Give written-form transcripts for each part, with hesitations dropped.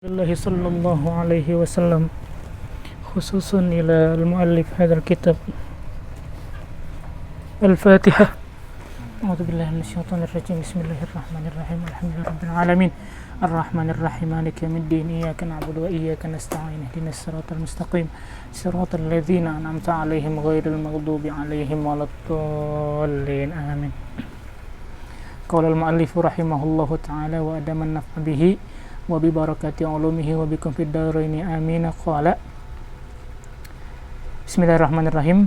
الله صلى الله عليه وسلم خصوصا إلى المؤلف هذا الكتاب. الفاتحة. أعوذ بالله من الشيطان الرجيم. بسم الله الرحمن الرحيم. الحمد لله رب العالمين الرحمن الرحيم مالك يوم الدين إياك نعبد وإياك نستعين اهدنا الصراط المستقيم صراط الذين أنعمت عليهم غير المغضوب عليهم ولا الضالين آمين. قال المؤلف رحمه الله تعالى وأدام النفع به وببركة علومه وبكم في الدارين آمين. قال بسم الله الرحمن الرحيم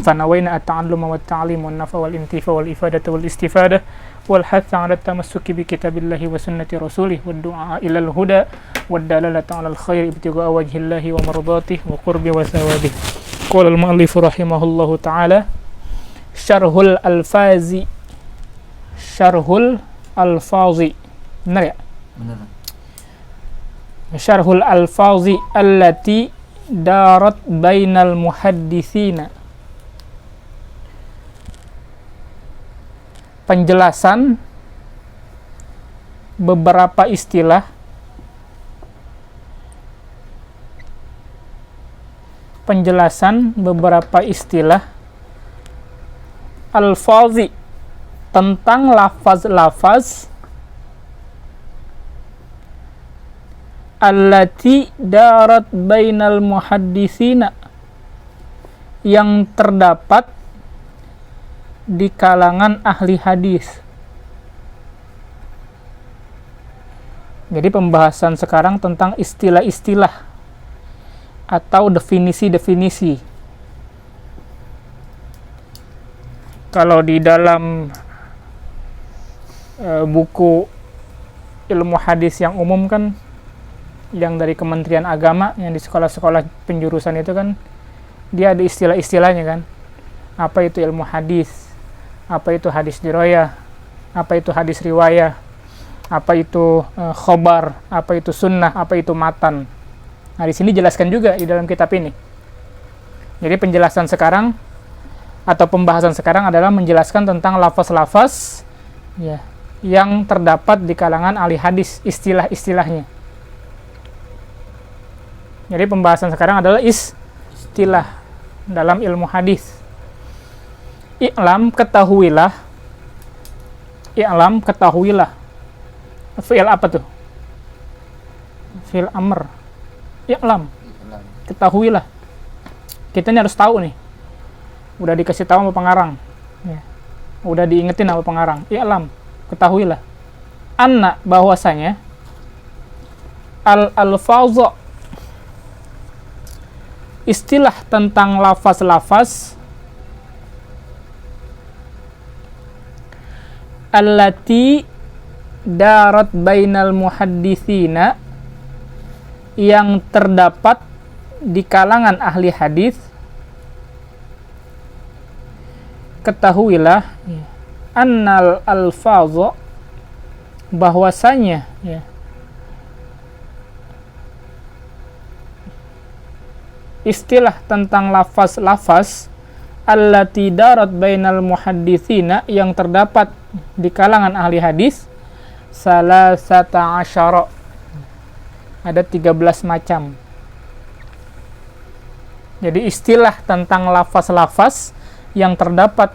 فنوينا التعلم والتعليم والنفع والانتفاع والإفادة والاستفادة والحث على التمسك بكتاب الله وسنة رسوله والدعاء إلى الهدى والدلالة على الخير ابتغاء وجه الله ومرضاته وقرب وثوابه. قال المؤلف رحمه الله تعالى شرح الألفاظ benar ya? Benar. Syarhul alfazi allati darat bainal muhadditsina. Penjelasan beberapa istilah alfazi tentang lafaz-lafaz allati darat bainal muhadditsina yang terdapat di kalangan ahli hadis. Jadi pembahasan sekarang tentang istilah-istilah atau definisi-definisi. Kalau di dalam buku ilmu hadis yang umum kan, yang dari Kementerian Agama, yang di sekolah-sekolah penjurusan itu kan, dia ada istilah-istilahnya kan. Apa itu ilmu hadis, apa itu hadis dirayah, apa itu hadis riwayah, apa itu khobar, apa itu sunnah, apa itu matan. Nah, di sini jelaskan juga di dalam kitab ini. Jadi penjelasan sekarang atau pembahasan sekarang adalah menjelaskan tentang lafaz-lafaz ya, yang terdapat di kalangan ahli hadis, istilah-istilahnya. Jadi pembahasan sekarang adalah istilah dalam ilmu hadis. I'lam, ketahuilah. Fi'il apa tuh? Fi'il amr. I'lam, ketahuilah. Kita ini harus tahu nih. Udah dikasih tahu sama pengarang. Ya. Udah diingetin sama pengarang. I'lam, ketahuilah. Anna, bahwasanya al-alfaza, istilah tentang lafaz-lafaz allati darat bainal muhadditsina yang terdapat di kalangan ahli hadis. Ketahuilah annal alfaza, bahwasanya ya, istilah tentang lafaz-lafaz allati darat bainal muhadditsina yang terdapat di kalangan ahli hadis salasata asyara, ada 13 macam. Jadi istilah tentang lafaz-lafaz yang terdapat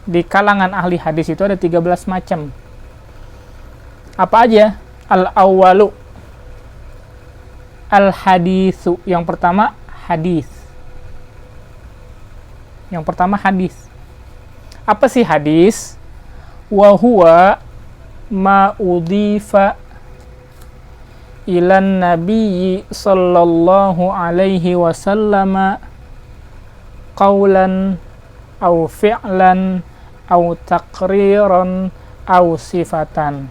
di kalangan ahli hadis itu ada 13 macam. Apa aja? Al-awwalu al-haditsu, yang pertama hadis. Yang pertama hadis. Apa sih hadis? Wa huwa ma udhifa ilan nabiyyi sallallahu alaihi wasallam qawlan aw fi'lan aw taqriran aw sifatan.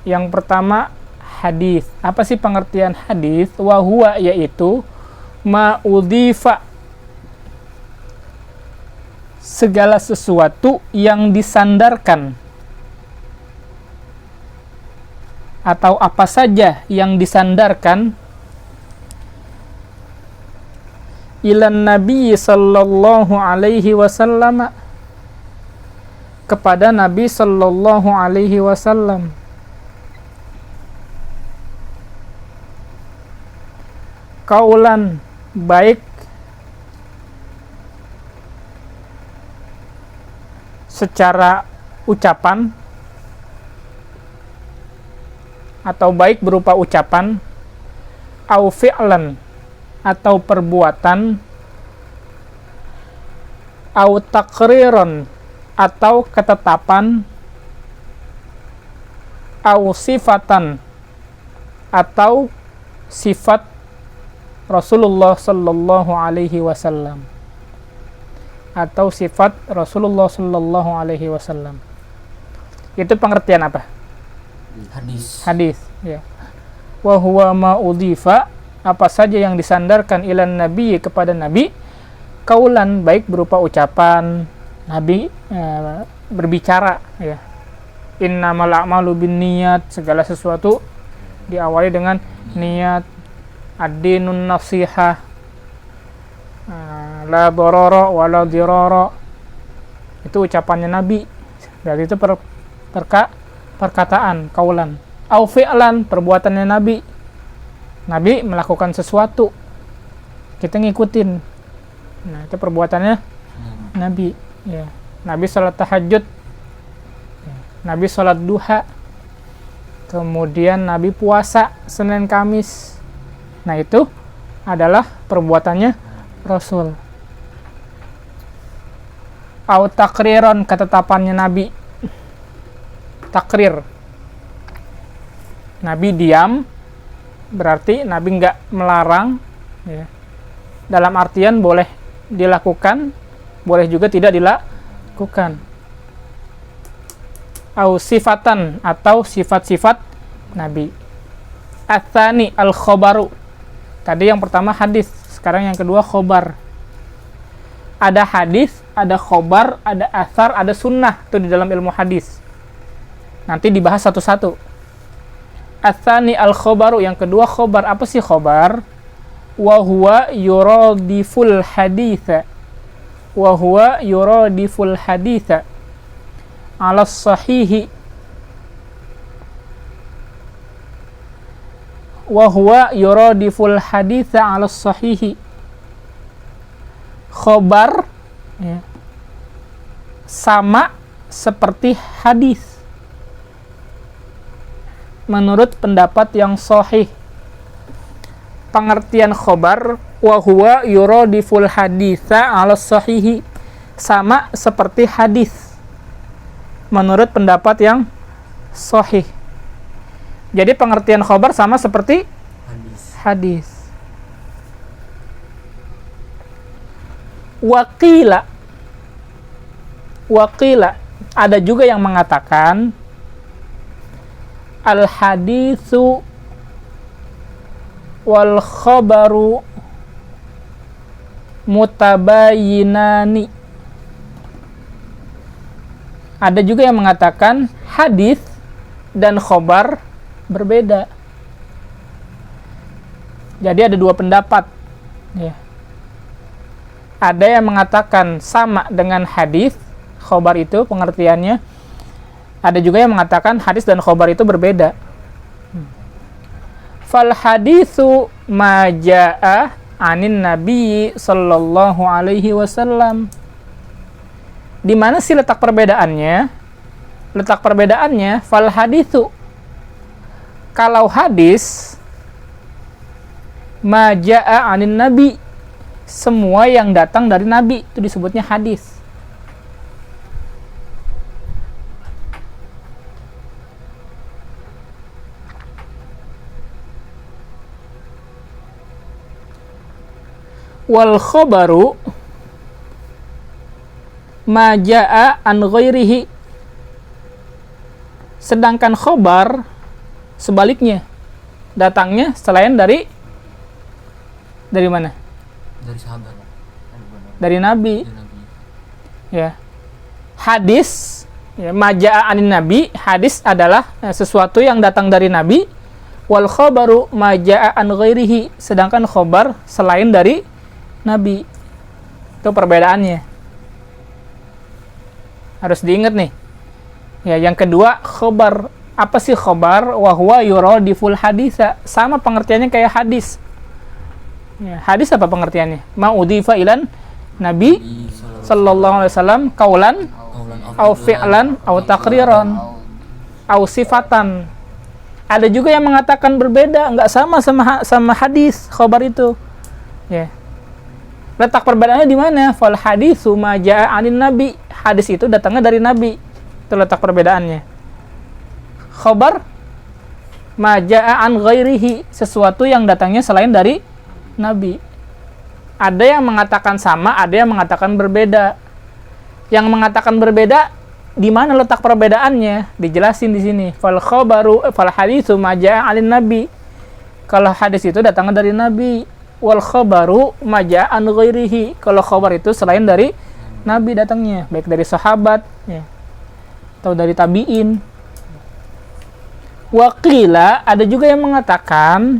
Yang pertama hadis. Apa sih pengertian hadis? Wa huwa, yaitu ma udhifa, segala sesuatu yang disandarkan atau apa saja yang disandarkan ilan nabi sallallahu alaihi wasallam, kepada Nabi sallallahu alaihi wasallam. kaulan baik secara ucapan atau baik berupa ucapan, au fi'lan atau perbuatan, au taqriran atau ketetapan, au sifatan atau sifat Rasulullah sallallahu alaihi wasallam, atau sifat Rasulullah sallallahu alaihi wasallam. Itu pengertian apa? Hadis, ya. Wa huwa ma udhifa, apa saja yang disandarkan ilan nabi, kepada nabi, kaulan baik berupa ucapan, nabi berbicara, ya. Innamal a'malu binniyat, segala sesuatu diawali dengan niat. Ad-dinun nasihah, la darara wa la dirara, itu ucapannya nabi, berarti itu perkataan, kaulan. Au fi'lan, perbuatannya nabi, nabi melakukan sesuatu, kita ngikutin, nah itu perbuatannya nabi, ya. Nabi salat tahajud, nabi salat duha, kemudian nabi puasa Senin Kamis, nah itu adalah perbuatannya Rasul. Au takriron, ketetapannya nabi, takrir, nabi diam, berarti nabi nggak melarang, ya. Dalam artian boleh dilakukan, boleh juga tidak dilakukan. Au sifatan, atau sifat-sifat nabi. Atsani al-khobaru, tadi yang pertama hadis, sekarang yang kedua khobar. Ada hadis, ada khobar, ada asar, ada sunnah, itu di dalam ilmu hadis. Nanti dibahas satu-satu. Atsani al-khobaru, yang kedua khobar. Apa sih khobar? Wa huwa yuradiful haditha, wa huwa yuradiful haditha ala sahihi, wa huwa yuradiful haditha ala sahihi. Khobar, ya, sama seperti hadis menurut pendapat yang sahih. Pengertian khobar, wa huwa yuradiful haditha ala sahihi, sama seperti hadis menurut pendapat yang sahih. Jadi pengertian khobar sama seperti hadis. Waqila, ada juga yang mengatakan al haditsu wal khabaru mutabayinani. Ada juga yang mengatakan hadis dan khobar berbeda. Jadi ada dua pendapat, ya. Ada yang mengatakan sama dengan hadis, khobar itu pengertiannya. Ada juga yang mengatakan hadis dan khobar itu berbeda. Fal haditsu ma jaa anin nabi sallallahu alaihi wasallam. Di mana sih letak perbedaannya? Letak perbedaannya fal haditsu, kalau hadis, ma jaa anin nabi, semua yang datang dari nabi itu disebutnya hadis. Wal khobaru ma jaa an ghairihi, sedangkan khobar sebaliknya, datangnya selain dari mana? Dari sahabat, dari nabi. Ya. Hadis, ya, ma jaa anin nabi, hadis adalah sesuatu yang datang dari nabi. Wal khobaru ma jaa an ghairihi, sedangkan khobar selain dari nabi. Itu perbedaannya, harus diingat nih. Ya, yang kedua khobar. Apa sih khobar? Wa huwa yuradiful haditha, sama pengertiannya kayak hadis. Ya, hadis apa pengertiannya? Ma udhifa ilan Nabi sallallahu alaihi wasallam qaulan au fi'lan au taqriran au sifatan. Ada juga yang mengatakan berbeda, enggak sama hadis khabar itu. Ya. Letak perbedaannya di mana? Fal haditsu ma jaa 'anin nabi. Hadis itu datangnya dari nabi. Itu letak perbedaannya. Khabar ma jaa 'an ghairihi, sesuatu yang datangnya selain dari nabi. Ada yang mengatakan sama, ada yang mengatakan berbeda. Yang mengatakan berbeda, di mana letak perbedaannya? Dijelasin di sini. Fal haditsu ma jaa 'alin nabi. Kalau hadis itu datangnya dari nabi. Wal khabaru ma jaa 'an ghairihi. Kalau khabar itu selain dari nabi datangnya, baik dari sahabat ya, atau dari tabi'in. Wa qila, ada juga yang mengatakan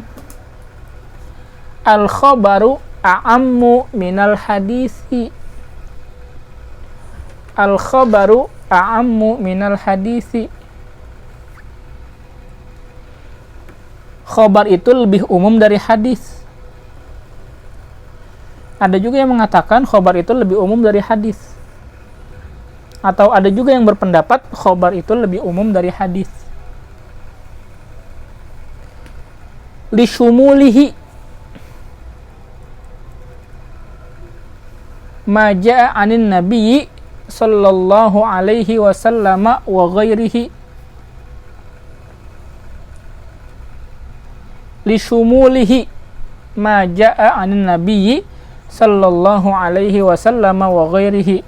al khabaru a'ammu minal hadisi. Al khabaru a'ammu minal hadisi. Khabar itu lebih umum dari hadis. Ada juga yang mengatakan khabar itu lebih umum dari hadis. Atau ada juga yang berpendapat khabar itu lebih umum dari hadis. Li syumulihi ma jaa 'anin nabiyyi sallallahu alaihi wasallam wa ghairihi. Li syumulihi ma jaa 'anin nabiyyi sallallahu alaihi wasallam wa ghairihi.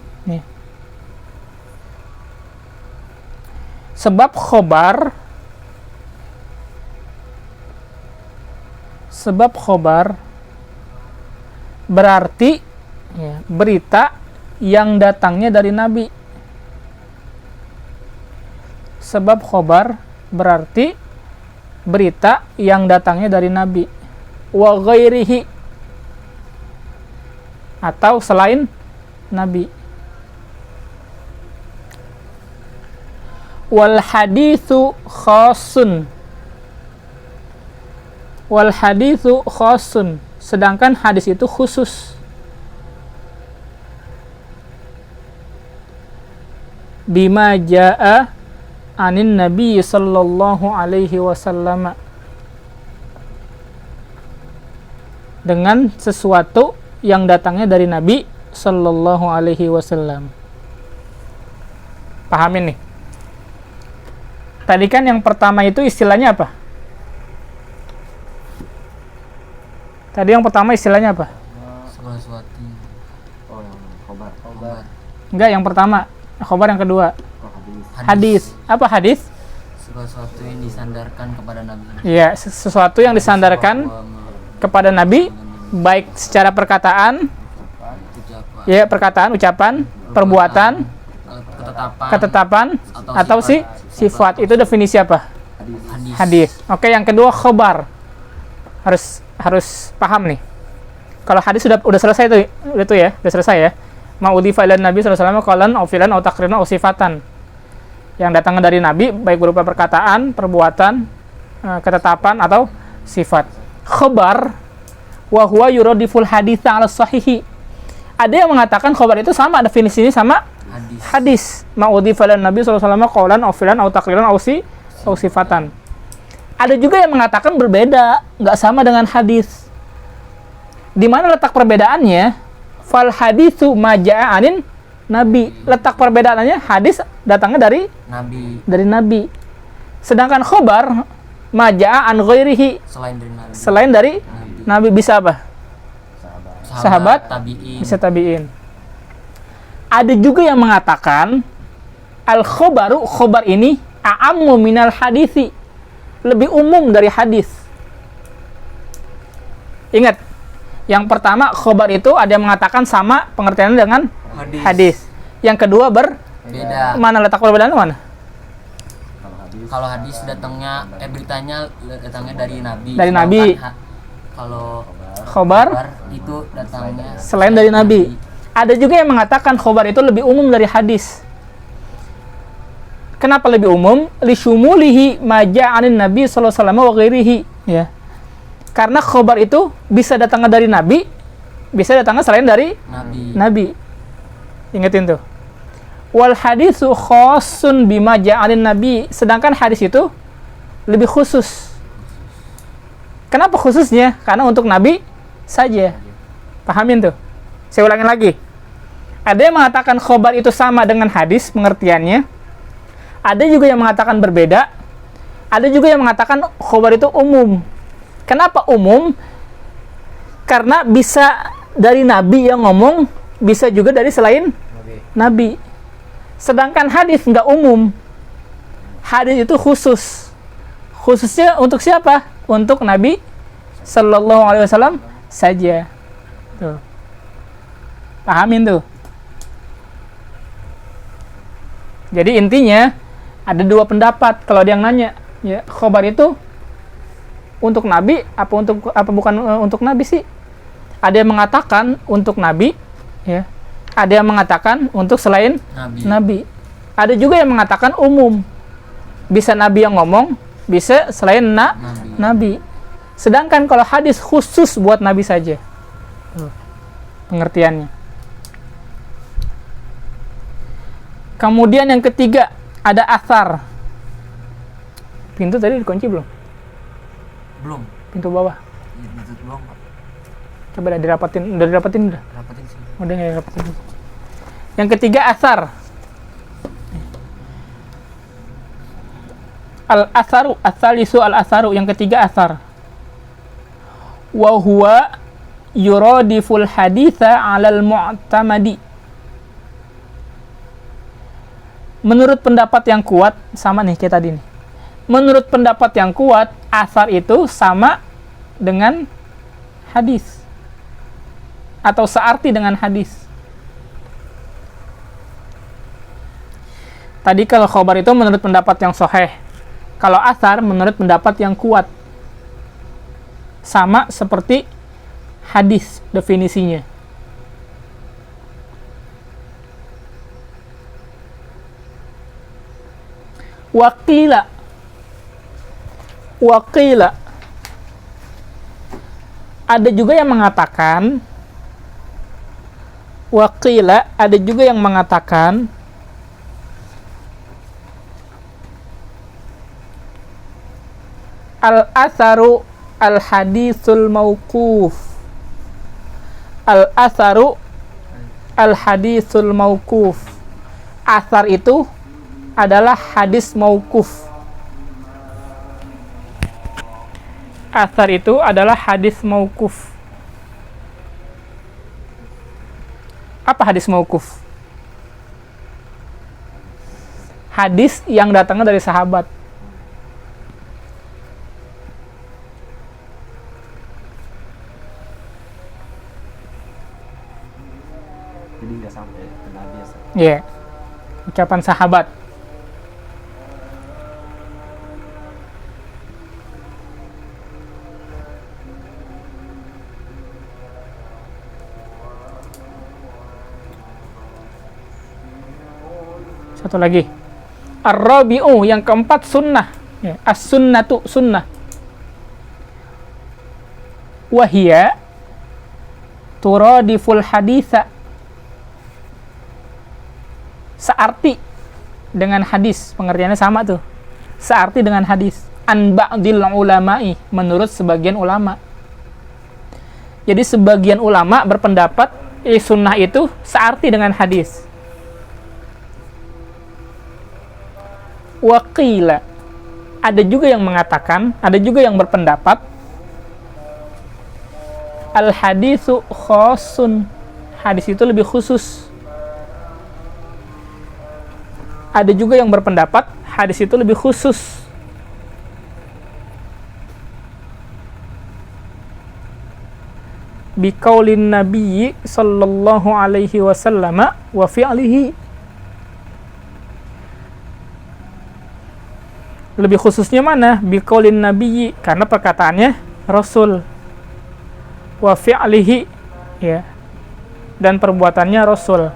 Sebab khobar berarti ya, berita yang datangnya dari Nabi. Sebab khobar berarti berita yang datangnya dari Nabi. Wa ghairihi, atau selain Nabi. Wal haditsu khassun. Wal haditsu khassun, sedangkan hadis itu khusus. Bima jaa 'anin nabi sallallahu alaihi wasallam, dengan sesuatu yang datangnya dari Nabi sallallahu alaihi wasallam. Pahamin nih. Tadi kan yang pertama itu istilahnya apa? Tadi yang pertama istilahnya apa? Sesuatu. Oh, khobar. Enggak, yang pertama. Khobar yang kedua. Hadis. Apa hadis? Sesuatu yang disandarkan kepada Nabi. Iya, sesuatu yang disandarkan kepada Nabi, baik secara perkataan, ya perkataan, ucapan, perbuatan, ketetapan atau sifat. Itu definisi apa? Hadis. Oke, yang kedua khobar. Harus paham nih. Kalau hadis sudah selesai tuh, udah selesai ya. Ma'udhifa ilan Nabi sallallahu alaihi wasallam qalan aw fi'lan aw taqriran aw sifatan. Yang datangnya dari Nabi baik berupa perkataan, perbuatan, ketetapan atau sifat. Khabar wa huwa yuradiful hadits 'ala sahihi. Ada yang mengatakan khabar itu sama, definisinya sama hadis. Ma'udhifa ilan Nabi sallallahu alaihi wasallam qalan aw fi'lan aw taqriran aw sifatan. Ada juga yang mengatakan berbeda, nggak sama dengan hadis. Di mana letak perbedaannya? Fal haditsu ma jaa 'anin nabi. Letak perbedaannya hadis datangnya dari Nabi. Sedangkan khabar ma jaa 'an ghairihi, selain dari Nabi. Bisa apa? Sahabat, tabi'in. Bisa tabi'in. Ada juga yang mengatakan al khabaru, khabar ini a'ammu minal hadisi, lebih umum dari hadis. Ingat, yang pertama khobar itu ada yang mengatakan sama pengertiannya dengan hadis. Yang kedua berbeda. Mana letak perbedaannya mana? Kalau hadis datangnya beritanya datangnya dari Nabi. Dari Nabi. Kalau khobar itu datangnya selain dari Nabi. Ada juga yang mengatakan khobar itu lebih umum dari hadis. Kenapa lebih umum? Li syumulihi ma jaa 'anin nabi sallallahu alaihi wasallam wa ghairihi, ya. Karena khobar itu bisa datangnya dari Nabi, bisa datangnya selain dari Nabi. Ingetin tuh. Wal haditsu khassun bima ja'alin Nabi. Sedangkan hadis itu lebih khusus. Kenapa khususnya? Karena untuk Nabi saja. Pahamin tuh. Saya ulangin lagi. Ada yang mengatakan khobar itu sama dengan hadis pengertiannya. Ada juga yang mengatakan berbeda. Ada juga yang mengatakan khobar itu umum. Kenapa umum? Karena bisa dari Nabi yang ngomong, bisa juga dari selain Nabi. Sedangkan hadis nggak umum. Hadis itu khusus. Khususnya untuk siapa? Untuk Nabi Sallallahu Alaihi Wasallam saja. Tuh. Pahamin tuh. Jadi intinya ada dua pendapat kalau dia yang nanya, ya, khobar itu untuk Nabi apa bukan untuk Nabi sih? Ada yang mengatakan untuk Nabi, ya. Ada yang mengatakan untuk selain Nabi. Ada juga yang mengatakan umum. Bisa Nabi yang ngomong, bisa selain Nabi. Sedangkan kalau hadis khusus buat Nabi saja. Pengertiannya. Kemudian yang ketiga, ada athar. Pintu tadi dikunci belum? Belum. Pintu bawah. Itu belum, Pak. Coba dah dirapatin. Udah dirapatin udah? Rapatin sih. Udah nggak dirapatin. Yang ketiga, athar. Al-atharu, ats-tsalisu al-atharu. Yang ketiga, athar. Wa huwa yuradiful haditha 'alal mu'tamadi. Menurut pendapat yang kuat, sama nih kayak tadi nih. Menurut pendapat yang kuat, athar itu sama dengan hadis. Atau searti dengan hadis. Tadi kalau khobar itu menurut pendapat yang sahih. Kalau athar menurut pendapat yang kuat. Sama seperti hadis definisinya. Waqila ada juga yang mengatakan al-atharu al-hadithul mauquf. Al-atharu al-hadithul mauquf. Athar itu adalah hadis mauquf. Athar itu adalah hadis mauquf. Apa hadis mauquf? Hadis yang datangnya dari sahabat. Jadi nggak sampai ke Nabi ya. Iya. Ucapan sahabat. Satu lagi. Ar-rabi'u, yang keempat, sunnah. Ya, as-sunnatu, sunnah. Wahia turadiful haditha. Searti dengan hadis. Pengertiannya sama tuh. Searti dengan hadis. An ba'dil ulama'i, menurut sebagian ulama. Jadi sebagian ulama berpendapat sunnah itu searti dengan hadis. Waqila, ada juga yang mengatakan, ada juga yang berpendapat al-haditsu khassun, hadis itu lebih khusus. Ada juga yang berpendapat hadis itu lebih khusus. Biqaulin nabiyyi sallallahu alaihi wasallam wa fi'lihi. Lebih khususnya mana? Biqaulin nabiyyi, karena perkataannya Rasul. Wa fi'lihi, ya. Dan perbuatannya Rasul.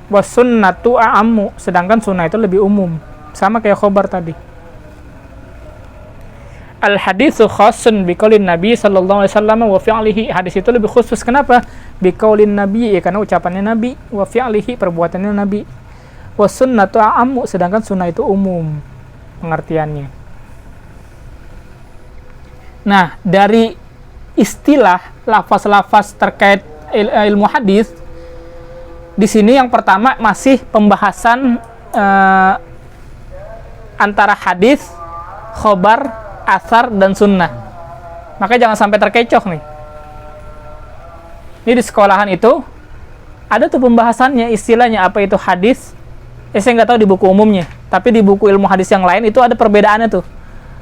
Wa sunnatu a'ammu, sedangkan sunnah itu lebih umum. Sama kayak khobar tadi. al haditsu khassun biqaulin nabi sallallahu alaihi wasallam wa fi'lihi. Hadis itu lebih khusus, kenapa? Biqaulin nabi, ya karena ucapannya nabi, wa fi'lihi, perbuatannya nabi. Wa sunnatu a'ammu, sedangkan sunnah itu umum pengertiannya. Nah, dari istilah lafaz-lafaz terkait ilmu hadis, di sini yang pertama masih pembahasan antara hadis, khobar, asar, dan sunnah. Makanya jangan sampai terkecoh nih. Ini di sekolahan itu ada tuh pembahasannya, istilahnya apa itu hadis. Saya nggak tahu di buku umumnya, tapi di buku ilmu hadis yang lain itu ada perbedaannya tuh.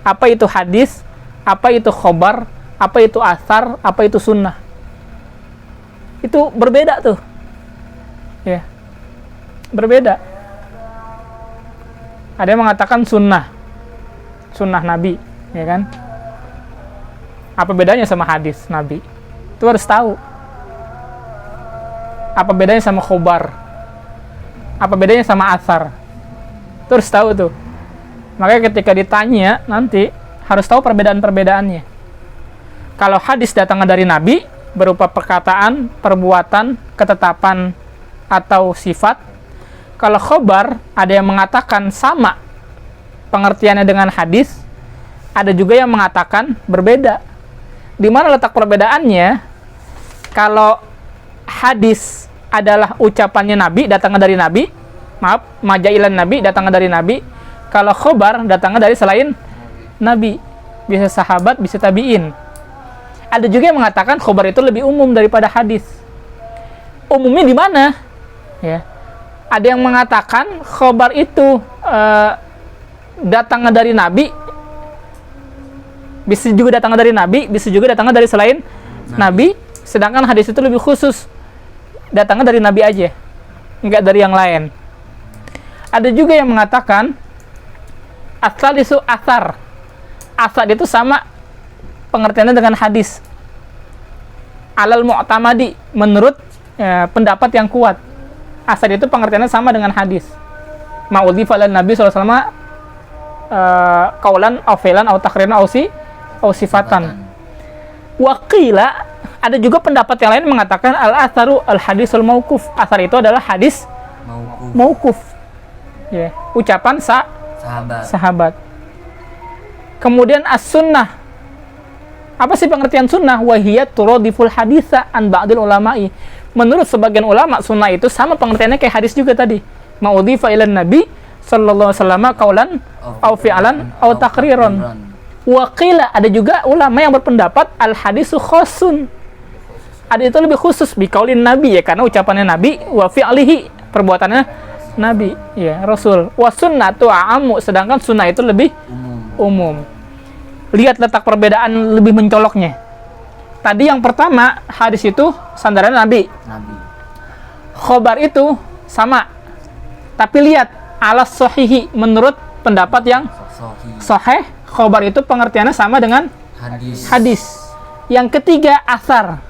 Apa itu hadis, apa itu khobar, apa itu asar, apa itu sunnah. Itu berbeda tuh. Ya. Berbeda. Ada yang mengatakan sunnah Nabi, ya kan? Apa bedanya sama hadis Nabi? Itu harus tahu. Apa bedanya sama khobar? Apa bedanya sama asar? Itu harus tahu tuh. Makanya ketika ditanya nanti harus tahu perbedaan-perbedaannya. Kalau hadis datangnya dari Nabi berupa perkataan, perbuatan, ketetapan atau sifat. Kalau khobar, ada yang mengatakan sama pengertiannya dengan hadis, ada juga yang mengatakan berbeda. Di mana letak perbedaannya? Kalau hadis adalah ucapannya Nabi, datangnya dari Nabi, majailan Nabi, datangnya dari Nabi. Kalau khobar, datangnya dari selain Nabi, bisa sahabat, bisa tabi'in. Ada juga yang mengatakan khobar itu lebih umum daripada hadis. Umumnya di mana? Ya. Ada yang mengatakan khobar itu datangnya dari Nabi, bisa juga datangnya dari Nabi, bisa juga datangnya dari selain Nabi. Sedangkan hadis itu lebih khusus, datangnya dari Nabi aja, enggak dari yang lain. Ada juga yang mengatakan asal itu asar. Asar itu sama pengertiannya dengan hadis. Alal mu'tamadi, menurut pendapat yang kuat. Asar itu pengertiannya sama dengan hadis. Ma'udhifa lan Nabi sallallahu alaihi wasallam qaulan aw fi'lan aw taqriran aw sifatan. Wa qila, ada juga pendapat yang lain mengatakan al-atharu al-hadisul mauquf. Asar itu adalah hadis mauquf. Ya, ucapan sahabat. Kemudian as-sunnah. Apa sih pengertian sunnah? Wa hiya turadiful haditsa an ba'dil ulama'i. Menurut sebagian ulama, sunnah itu sama pengertiannya kayak hadis juga tadi. Ma'udhifa ilan Nabi sallallahu alaihi wasallam qaulan aw fi'lan aw taqriran. Wa qila, ada juga ulama yang berpendapat al hadisu khassun. Ada itu lebih khusus biqaulin Nabi, ya karena ucapannya Nabi, wa fi'lihi, perbuatannya Nabi, ya Rasul. Wa sunnatu a'ammu, sedangkan sunnah itu lebih umum. Lihat letak perbedaan lebih mencoloknya. Tadi yang pertama, hadis itu sandaran Nabi. Khobar itu sama. Tapi lihat, alas sohihi, menurut pendapat yang sahih, khobar itu pengertiannya sama dengan hadis. Yang ketiga, asar.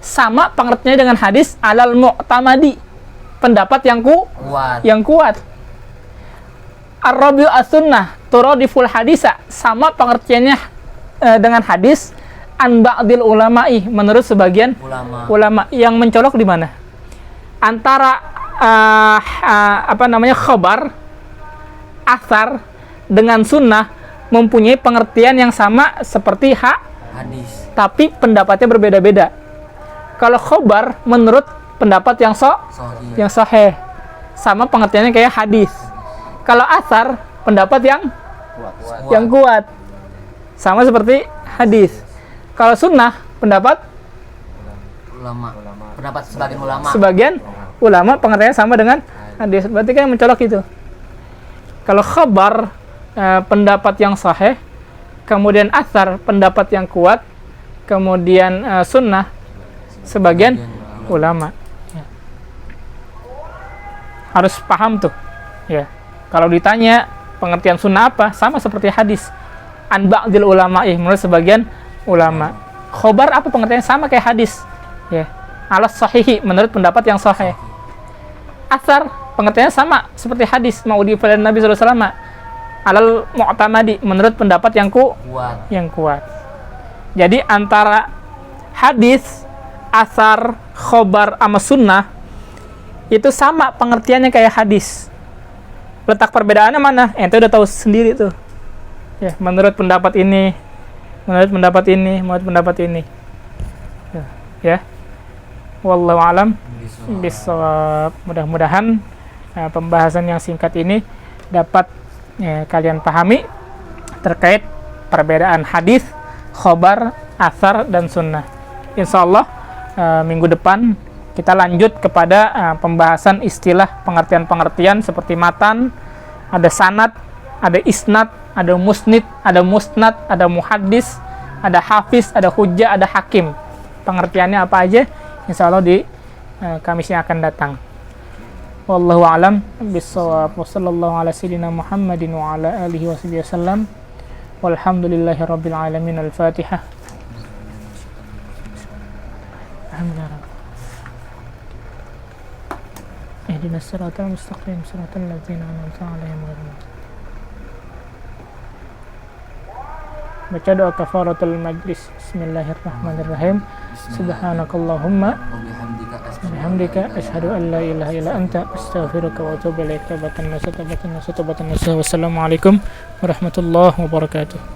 Sama pengertiannya dengan hadis, alal mu'tamadi, pendapat yang kuat. Ar-rabi'u as-sunnah turadiful hadisa, sama pengertiannya dengan hadis, an ba'dil ulama'i, menurut sebagian ulama. Yang mencolok di mana? Antara khobar, asar dengan sunnah mempunyai pengertian yang sama seperti hadis, tapi pendapatnya berbeda-beda. Kalau khobar menurut pendapat yang sahih, sama pengertiannya kayak hadis. Kalau asar pendapat yang kuat, sama seperti hadis. Kalau sunnah pendapat sebagian ulama pengertiannya sama dengan hadis. Berarti kan yang mencolok itu. Kalau khabar pendapat yang sahih, kemudian asar pendapat yang kuat, kemudian sunnah sebagian ulama. Ya. Harus paham tuh. Ya. Kalau ditanya pengertian sunnah apa, sama seperti hadis. An ba'dil ulama'i, menurut sebagian ulama. Khobar apa pengertiannya, sama kayak hadis. Ya. Alas sahihi, menurut pendapat yang sahih. Asar pengertiannya sama seperti hadis, ma'udhifa ilan Nabi sallallahu alaihi wasallam. alal mu'tamadi, menurut pendapat Kuat. yang kuat. Jadi antara hadis, asar, khobar sama sunnah itu sama pengertiannya kayak hadis. Letak perbedaannya mana? Ente udah tahu sendiri tuh. Ya, menurut pendapat ini, menurut pendapat ini, menurut pendapat ini. Ya. Wallahu alam bisawab. Mudah-mudahan pembahasan yang singkat ini dapat kalian pahami terkait perbedaan hadis, khobar, asar, dan sunnah. Insyaallah minggu depan kita lanjut kepada pembahasan istilah pengertian-pengertian seperti matan, ada sanad, ada isnad, ada musnid, ada musnad, ada muhaddis, ada hafiz, ada hujjah, ada hakim. Pengertiannya apa aja? Insyaallah di Kamis yang akan datang. Wallahu a'lam bissawab. Wassallallahu ala sayyidina Muhammadin wa ala alihi wasallam. Walhamdulillahirabbil alamin. Al-Fatihah. Alhamdulillah. Ihdinas siratal mustaqim, siratal ladzina an'amta 'alaihim ghairil maghdubi. Baca doa kafaratul majlis. Bismillahirrahmanirrahim. Subhanakallahumma bihamdika asyhadu an la ilaha illa anta astaghfiruka wa atubu ilaik. Wassalamualaikum warahmatullahi wabarakatuh.